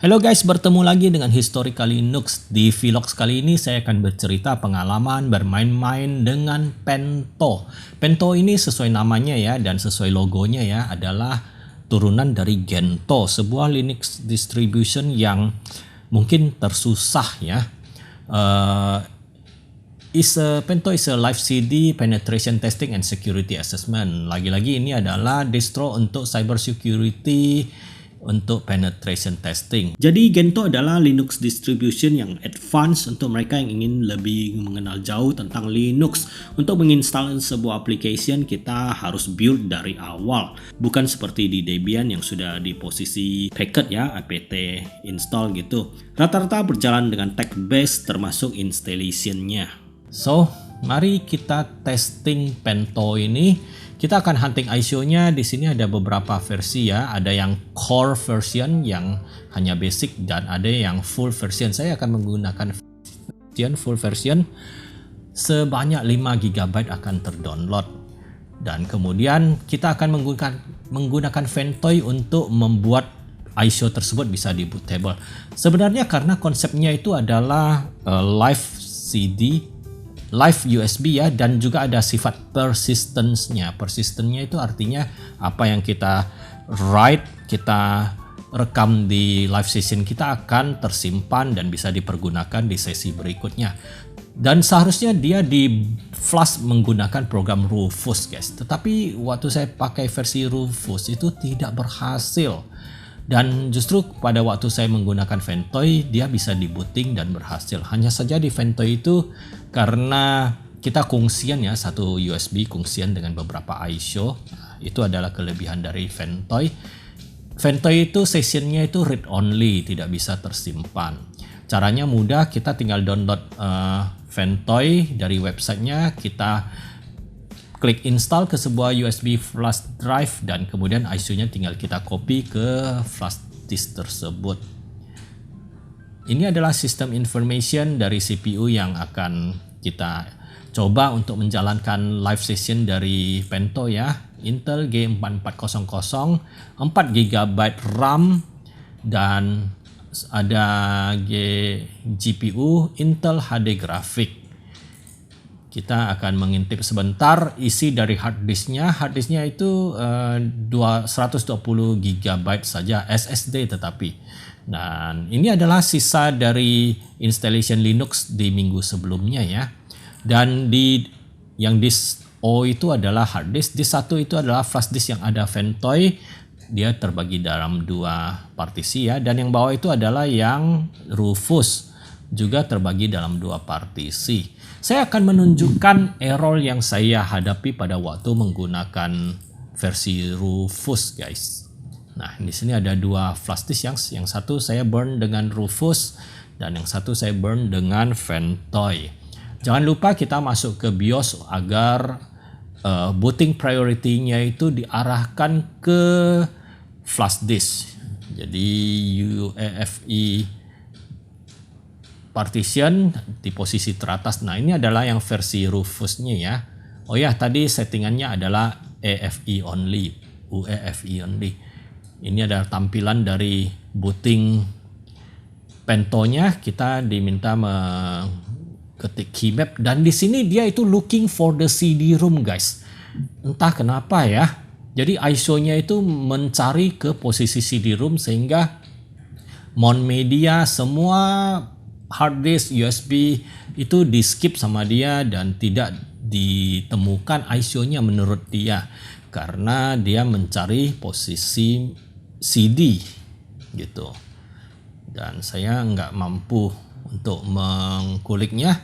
Halo guys, bertemu lagi dengan Historical Linux. Di vlog kali ini saya akan bercerita pengalaman bermain-main dengan Pentho. Pentho ini sesuai namanya ya dan sesuai logonya ya adalah turunan dari Gentoo, sebuah Linux distribution yang mungkin tersusah ya. Pentho is a live CD penetration testing and security assessment. Lagi-lagi ini adalah distro untuk cyber security untuk penetration testing. Jadi Gentoo adalah Linux distribution yang advance untuk mereka yang ingin lebih mengenal jauh tentang Linux. Untuk menginstal sebuah application kita harus build dari awal, bukan seperti di Debian yang sudah di posisi packet ya, apt install gitu. Rata-rata berjalan dengan text based termasuk installationnya. So, mari kita testing Pentho ini. Kita akan hunting ISO-nya. Di sini ada beberapa versi ya. Ada yang core version yang hanya basic dan ada yang full version. Saya akan menggunakan full version sebanyak 5 GB akan terdownload. Dan kemudian kita akan menggunakan Ventoy untuk membuat ISO tersebut bisa di bootable. Sebenarnya karena konsepnya itu adalah live CD, live USB ya, dan juga ada sifat persistence-nya. Persistence-nya itu artinya apa yang kita write, kita rekam di live session kita akan tersimpan dan bisa dipergunakan di sesi berikutnya. Dan seharusnya dia di flash menggunakan program Rufus guys. Tetapi waktu saya pakai versi Rufus itu tidak berhasil. Dan justru pada waktu saya menggunakan Ventoy, dia bisa di-booting dan berhasil. Hanya saja di Ventoy itu karena kita kungsian ya, satu USB kungsian dengan beberapa ISO. Itu adalah kelebihan dari Ventoy. Ventoy itu sessionnya itu read only, tidak bisa tersimpan. Caranya mudah, kita tinggal download Ventoy dari websitenya, kita klik install ke sebuah USB flash drive dan kemudian ISO-nya tinggal kita copy ke flash disk tersebut. Ini adalah sistem information dari CPU yang akan kita coba untuk menjalankan live session dari Pentho ya. Intel G4400, 4 GB RAM dan ada GPU Intel HD Graphic. Kita akan mengintip sebentar isi dari hard disknya. Hard disknya itu 120 GB saja SSD tetapi. Dan ini adalah sisa dari installation Linux di minggu sebelumnya ya. Dan di yang disk O itu adalah hard disk. Disk 1 itu adalah flash disk yang ada Ventoy. Dia terbagi dalam 2 partisi ya. Dan yang bawah itu adalah yang Rufus, juga terbagi dalam 2 partisi. Saya akan menunjukkan error yang saya hadapi pada waktu menggunakan versi Rufus guys. Nah, di sini ada 2 flash disk, yang satu saya burn dengan Rufus dan yang satu saya burn dengan Ventoy. Jangan lupa kita masuk ke BIOS agar booting priority-nya itu diarahkan ke flash disk. Jadi UEFI partition di posisi teratas. Nah, ini adalah yang versi Rufusnya ya. Oh ya, tadi settingannya adalah EFI only, UEFI only. Ini adalah tampilan dari booting Pentho-nya. Kita diminta ketik keymap dan di sini dia itu looking for the CD-ROM guys. Entah kenapa ya. Jadi ISO-nya itu mencari ke posisi CD-ROM sehingga mount media semua hard disk USB itu di skip sama dia dan tidak ditemukan ISO-nya menurut dia karena dia mencari posisi CD gitu. Dan saya nggak mampu untuk mengkuliknya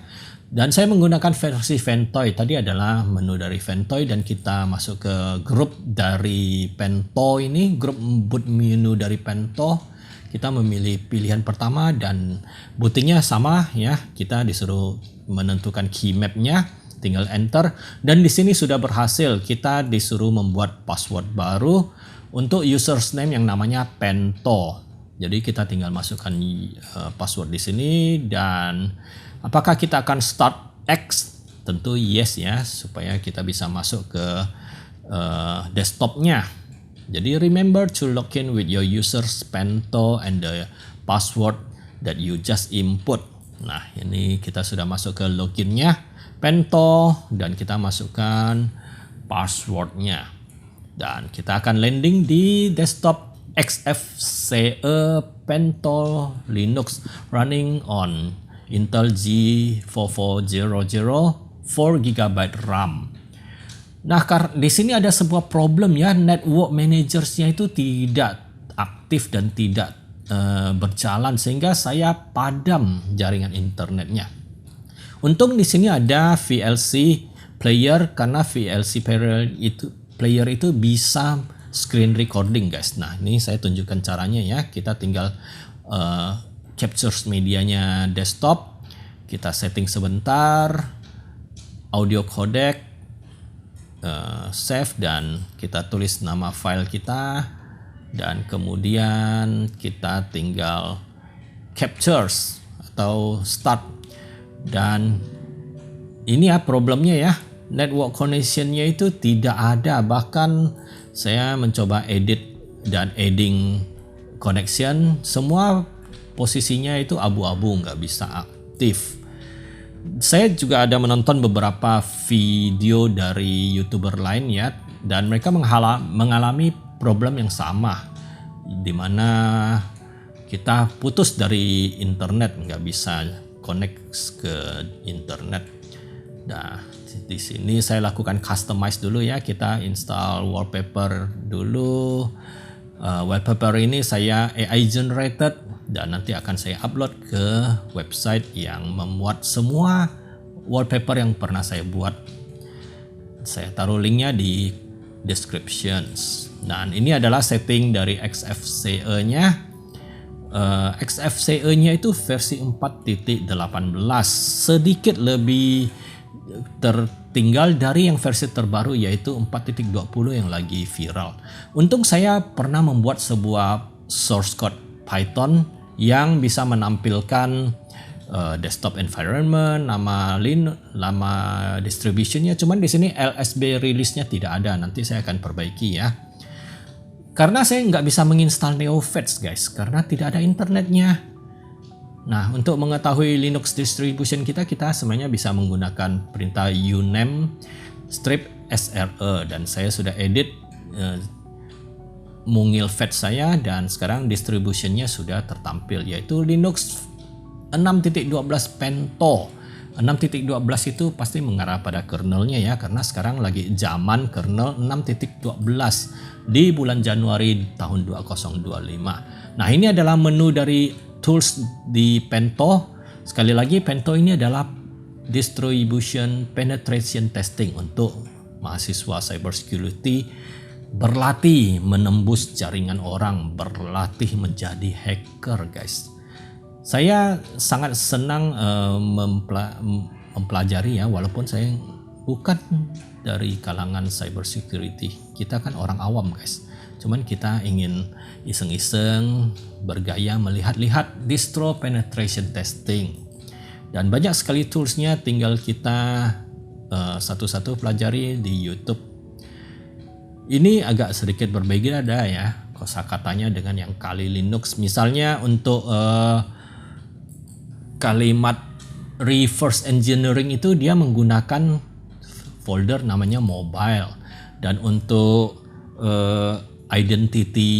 dan saya menggunakan versi Ventoy. Tadi adalah menu dari Ventoy dan kita masuk ke grup dari Pentho ini, grup boot menu dari Pentho. Kita memilih pilihan pertama dan bootingnya sama ya. Kita disuruh menentukan keymapnya, tinggal enter dan di sini sudah berhasil. Kita disuruh membuat password baru untuk username yang namanya Pentho. Jadi kita tinggal masukkan password di sini dan apakah kita akan start X? Tentu yes ya, supaya kita bisa masuk ke desktopnya. Jadi remember to log in with your user's Pento and the password that you just input. Nah, ini kita sudah masuk ke loginnya Pento dan kita masukkan passwordnya. Dan kita akan landing di desktop XFCE Pento Linux running on Intel G4400 4GB RAM. Nah, di sini ada sebuah problem ya, network managersnya itu tidak aktif dan tidak berjalan sehingga saya padam jaringan internetnya. Untung di sini ada VLC player karena VLC player itu bisa screen recording guys. Nah, ini saya tunjukkan caranya ya. Kita tinggal capture medianya desktop, kita setting sebentar, audio codec, save dan kita tulis nama file kita dan kemudian kita tinggal captures atau start. Dan ini ya problemnya ya, network connectionnya itu tidak ada, bahkan saya mencoba edit dan adding connection, semua posisinya itu abu-abu, nggak bisa aktif. Saya juga ada menonton beberapa video dari YouTuber lain ya, dan mereka mengalami problem yang sama, dimana kita putus dari internet, nggak bisa connect ke internet. Nah, di sini saya lakukan customize dulu ya, kita install wallpaper dulu. Wallpaper ini saya AI generated dan nanti akan saya upload ke website yang memuat semua wallpaper yang pernah saya buat. Saya taruh linknya di descriptions. Dan ini adalah setting dari XFCE-nya. XFCE-nya itu versi 4.18, sedikit lebih tertinggal dari yang versi terbaru yaitu 4.20 yang lagi viral. Untung saya pernah membuat sebuah source code Python yang bisa menampilkan desktop environment, nama distributionnya. Cuman di sini LSB release-nya tidak ada. Nanti saya akan perbaiki ya. Karena saya nggak bisa menginstal NeoFetch guys, karena tidak ada internetnya. Nah, untuk mengetahui Linux distribution kita sebenarnya bisa menggunakan perintah uname -sre dan saya sudah edit mungil fetch saya dan sekarang distributionnya sudah tertampil yaitu Linux 6.12 Pento. 6.12 itu pasti mengarah pada kernelnya ya, karena sekarang lagi zaman kernel 6.12 di bulan Januari tahun 2025. Nah, ini adalah menu dari tools di Pento. Sekali lagi, Pento ini adalah distribution penetration testing untuk mahasiswa cybersecurity berlatih menembus jaringan orang, berlatih menjadi hacker guys. Saya sangat senang mempelajari ya, walaupun saya bukan dari kalangan cybersecurity. Kita kan orang awam guys. Cuman kita ingin iseng-iseng bergaya melihat-lihat distro penetration testing. Dan banyak sekali toolsnya, tinggal kita satu-satu pelajari di YouTube. Ini agak sedikit berbeda ya kosakatanya dengan yang Kali Linux. Misalnya untuk kalimat reverse engineering itu dia menggunakan folder namanya mobile, dan untuk identity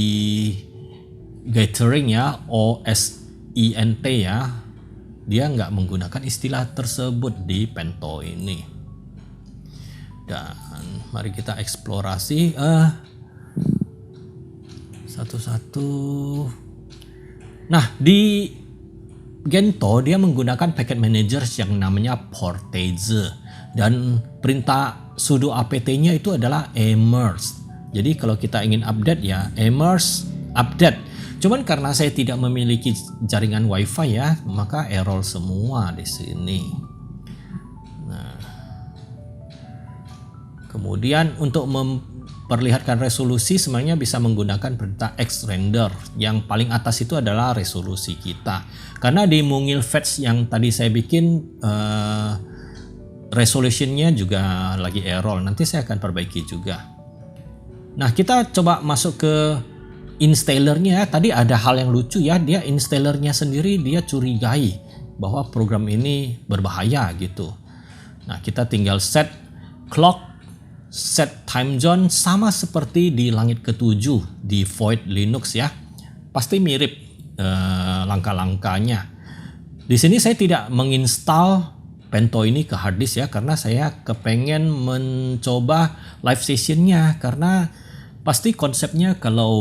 gathering ya OSINT ya, dia nggak menggunakan istilah tersebut di Pento ini. Dan mari kita eksplorasi satu-satu. Nah, di Gento dia menggunakan packet manager yang namanya Portage dan perintah sudo apt-nya itu adalah immerse. Jadi kalau kita ingin update ya immerse update. Cuman karena saya tidak memiliki jaringan wifi ya, maka error semua di sini. Nah, kemudian untuk memperlihatkan resolusi sebenarnya bisa menggunakan perintah xrender. Yang paling atas itu adalah resolusi kita. Karena di mungil fetch yang tadi saya bikin resolutionnya juga lagi error. Nanti saya akan perbaiki juga. Nah, kita coba masuk ke installernya. Tadi ada hal yang lucu ya, dia installernya sendiri dia curigai bahwa program ini berbahaya gitu. Nah, kita tinggal set clock, set time zone sama seperti di langit ketujuh di Void Linux ya. Pasti mirip langkah-langkahnya. Di sini saya tidak menginstal Pento ini ke hard disk ya, karena saya kepengen mencoba live sessionnya, karena pasti konsepnya kalau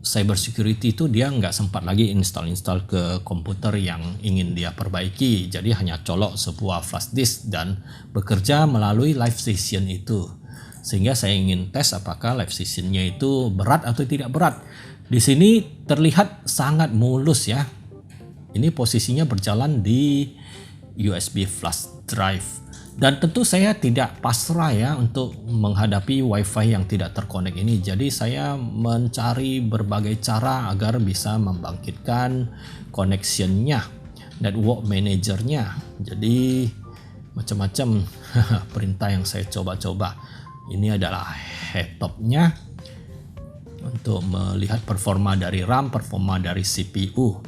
cyber security itu dia nggak sempat lagi install ke komputer yang ingin dia perbaiki, jadi hanya colok sebuah flash disk dan bekerja melalui live session itu. Sehingga saya ingin tes apakah live sessionnya itu berat atau tidak berat. Di sini terlihat sangat mulus ya. Ini posisinya berjalan di USB flash drive. Dan tentu saya tidak pasrah ya untuk menghadapi WiFi yang tidak terkonek ini. Jadi saya mencari berbagai cara agar bisa membangkitkan connectionnya, network managernya. Jadi macam-macam perintah yang saya coba-coba. Ini adalah headtopnya untuk melihat performa dari RAM, performa dari CPU.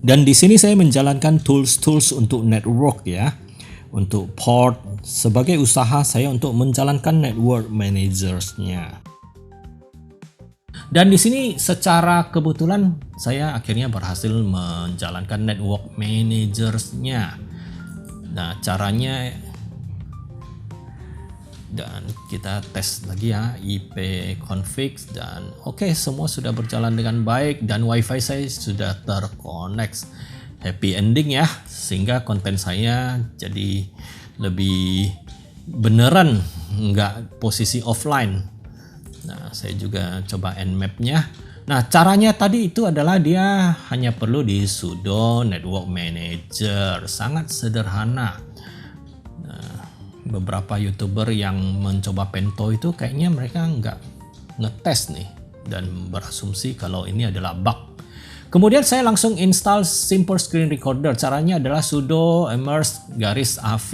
Dan di sini saya menjalankan tools untuk network ya. Untuk port, sebagai usaha saya untuk menjalankan network managers-nya. Dan di sini secara kebetulan saya akhirnya berhasil menjalankan network managers-nya. Nah, caranya, dan kita tes lagi ya, IP config, dan oke, semua sudah berjalan dengan baik dan WiFi saya sudah terkonek. Happy ending ya, sehingga konten saya jadi lebih beneran nggak posisi offline. Nah, saya juga coba nmap-nya. Nah, caranya tadi itu adalah dia hanya perlu di sudo network manager, sangat sederhana. Beberapa YouTuber yang mencoba Pento itu kayaknya mereka nggak ngetes nih dan berasumsi kalau ini adalah bug. Kemudian saya langsung install Simple Screen Recorder. Caranya adalah sudo immerse -av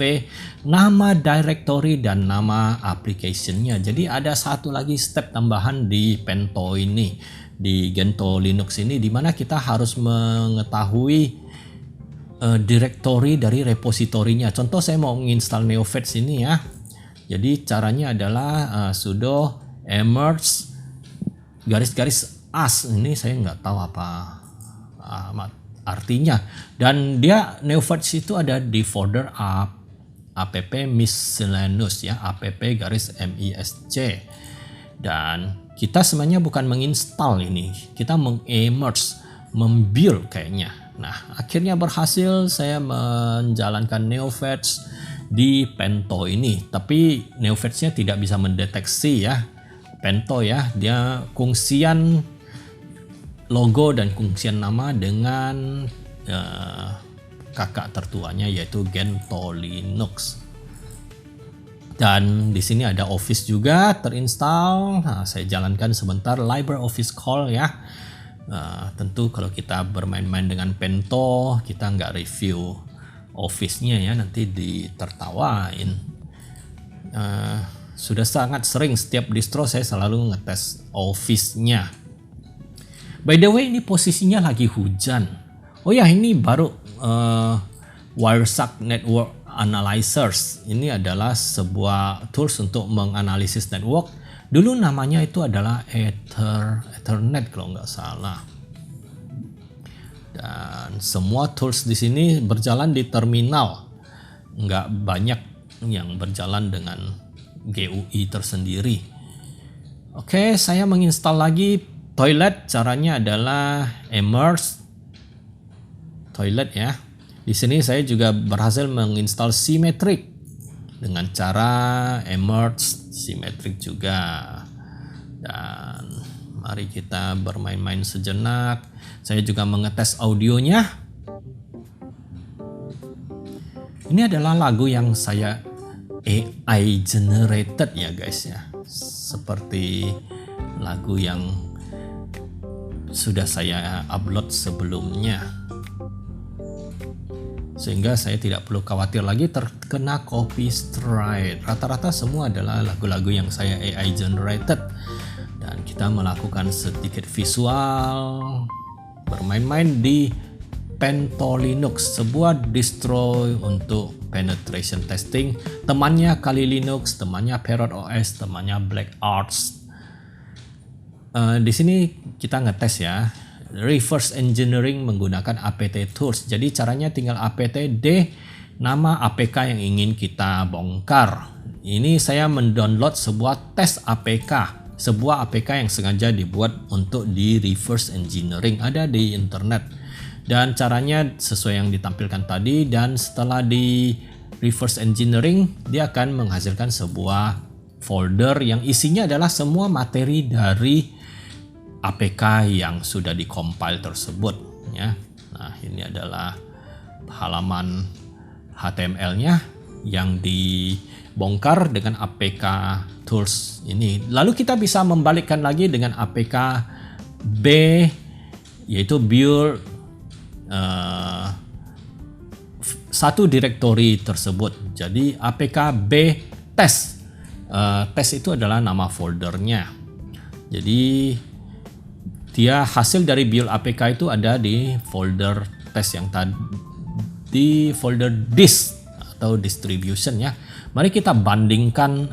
nama directory dan nama application-nya. Jadi ada satu lagi step tambahan di Pento ini, di Gentoo Linux ini, di mana kita harus mengetahui directory dari repositorinya. Contoh saya mau menginstal NeoFetch ini ya. Jadi caranya adalah sudo immerse -as. Ini saya nggak tahu apa artinya. Dan dia NeoFetch itu ada di folder app miscellaneous ya, app-misc. Dan kita sebenarnya bukan menginstal ini, kita meng-immerse, membuild kayaknya. Nah, akhirnya berhasil saya menjalankan NeoFetch di Pento ini. Tapi NeoFetch-nya tidak bisa mendeteksi ya Pento ya. Dia kungsian logo dan kungsian nama dengan kakak tertuanya yaitu Gentoo Linux. Dan di sini ada Office juga terinstall. Nah, saya jalankan sebentar LibreOffice Call ya. Tentu kalau kita bermain-main dengan Pento, kita nggak review Office-nya ya, nanti ditertawain. Sudah sangat sering setiap distro saya selalu ngetes Office-nya. By the way, ini posisinya lagi hujan. Oh ya, ini baru Wireshark Network Analyzers. Ini adalah sebuah tools untuk menganalisis network. Dulu namanya itu adalah Ethernet kalau nggak salah. Dan semua tools di sini berjalan di terminal. Nggak banyak yang berjalan dengan GUI tersendiri. Oke, saya menginstal lagi Toilet. Caranya adalah immerse Toilet ya. Di sini saya juga berhasil menginstal Symmetric dengan cara immerse Symmetric juga. Dan mari kita bermain-main sejenak. Saya juga mengetes audionya. Ini adalah lagu yang saya AI generated ya guys ya. Seperti lagu yang sudah saya upload sebelumnya. sehingga saya tidak perlu khawatir lagi terkena copyright. Rata-rata semua adalah lagu-lagu yang saya AI generated, dan kita melakukan sedikit visual bermain-main di PentoLinux, sebuah distro untuk penetration testing. Temannya Kali Linux, temannya Parrot OS, temannya Black Arts. Di sini kita ngetes ya, reverse engineering menggunakan apt tools. Jadi caranya tinggal apt d nama APK yang ingin kita bongkar. Ini saya mendownload sebuah tes APK, sebuah APK yang sengaja dibuat untuk di reverse engineering, ada di internet. Dan caranya sesuai yang ditampilkan tadi, dan setelah di reverse engineering dia akan menghasilkan sebuah folder yang isinya adalah semua materi dari APK yang sudah dikompil tersebut ya. Nah, ini adalah halaman HTML-nya yang dibongkar dengan APK tools ini. Lalu kita bisa membalikkan lagi dengan APK B, yaitu build satu direktori tersebut. Jadi APK B test, test itu adalah nama foldernya. Jadi dia hasil dari build APK itu ada di folder test yang tadi, di folder dist atau distribution ya. Mari kita bandingkan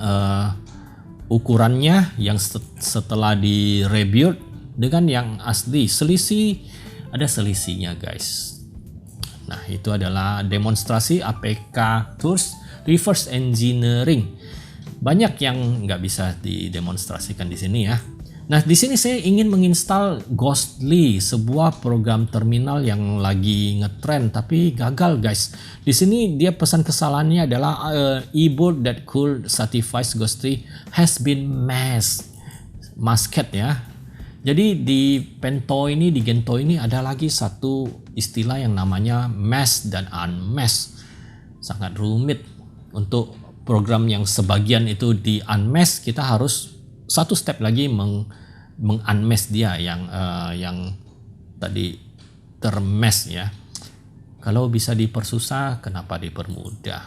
ukurannya yang setelah di rebuild dengan yang asli. Ada selisihnya guys. Nah, itu adalah demonstrasi APK tools reverse engineering. Banyak yang nggak bisa didemonstrasikan di sini ya. Nah, di sini saya ingin menginstal Ghostly, sebuah program terminal yang lagi ngetrend tapi gagal guys. Di sini dia pesan kesalahannya adalah e-board that could certify Ghostly has been masked ya. Jadi di Pento ini, di Gento ini ada lagi satu istilah yang namanya mask dan unmask. Sangat rumit. Untuk program yang sebagian itu di unmask, kita harus satu step lagi unmask dia yang tadi termask ya. Kalau bisa dipersusah, kenapa dipermudah?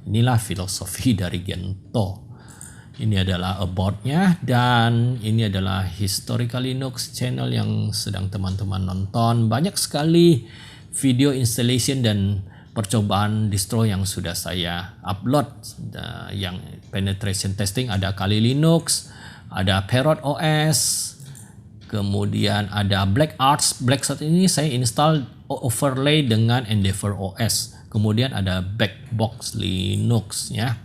Inilah filosofi dari Gento. Ini adalah about-nya, dan ini adalah Historical Linux channel yang sedang teman-teman nonton. Banyak sekali video installation dan percobaan distro yang sudah saya upload. Yang penetration testing ada Kali Linux, ada Parrot OS, kemudian ada Black Arts. Black Arts ini saya install overlay dengan Endeavour OS. Kemudian ada Backbox Linux ya.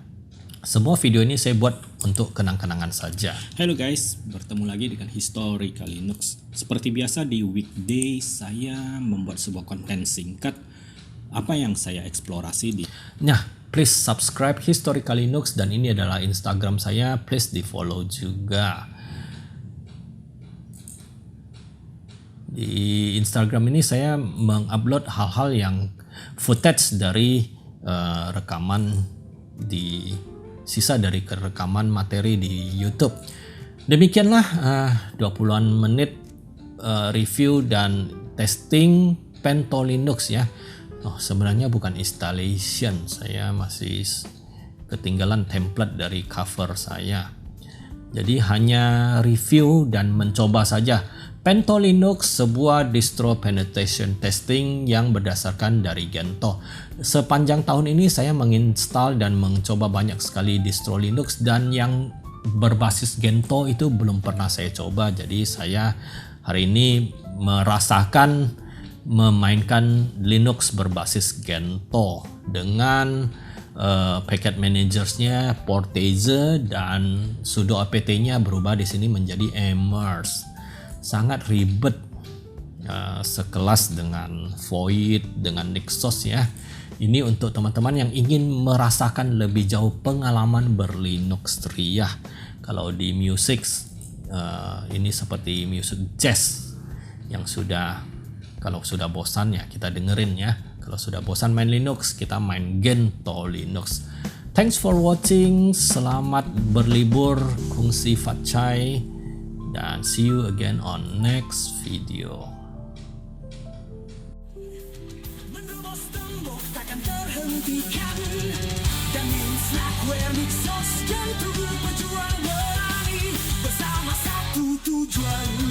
Semua video ini saya buat untuk kenang-kenangan saja. Halo guys, bertemu lagi dengan Historical Linux. Seperti biasa di weekday saya membuat sebuah konten singkat apa yang saya eksplorasi di. Nah, please subscribe Historical Linux, dan ini adalah Instagram saya, please di follow juga. Di Instagram ini saya mengupload hal-hal yang footage dari rekaman di sisa dari rekaman materi di YouTube. Demikianlah 20-an menit review dan testing PentoLinux ya. Sebenarnya bukan installation, saya masih ketinggalan template dari cover saya. Jadi hanya review dan mencoba saja. PentoLinux, sebuah distro penetration testing yang berdasarkan dari Gento. Sepanjang tahun ini saya menginstal dan mencoba banyak sekali distro Linux, dan yang berbasis Gento itu belum pernah saya coba. Jadi saya hari ini merasakan memainkan Linux berbasis Gento dengan packet managersnya Portage, dan sudo apt-nya berubah di sini menjadi Emers. Sangat ribet, sekelas dengan Void, dengan Nixos ya. Ini untuk teman-teman yang ingin merasakan lebih jauh pengalaman berlinux ria. Kalau di music, ini seperti music jazz yang kalau sudah bosan ya kita dengerin ya. Kalau sudah bosan main Linux, kita main Gento Linux. Thanks for watching, selamat berlibur, Kung Si Fat Chai, dan see you again on next video. Menembus tembok takkan hentikan. Dan Slackware Mixos Gento berjuang berani bersama satu tujuan.